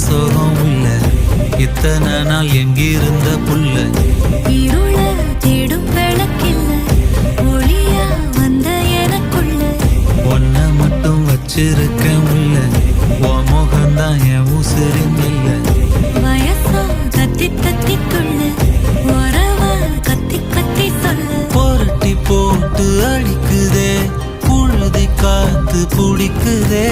சோகம் உள்ள இத்தனை நாள் எங்கிருந்த புல்ல இருள தேடும் விளக்கில்ல ஒளியா வந்த எனக்குள்ள ஒன்ன மட்டும் வச்சிருக்க முல்ல உன் முகம்தான் என் உசிரின் இல்ல வயசோ தத்தி தத்தி துள்ள உறவா கத்தி கத்தி சொல்ல புரட்டி போட்டு அடிக்குதே புழுதி காத்து பிடிக்குதே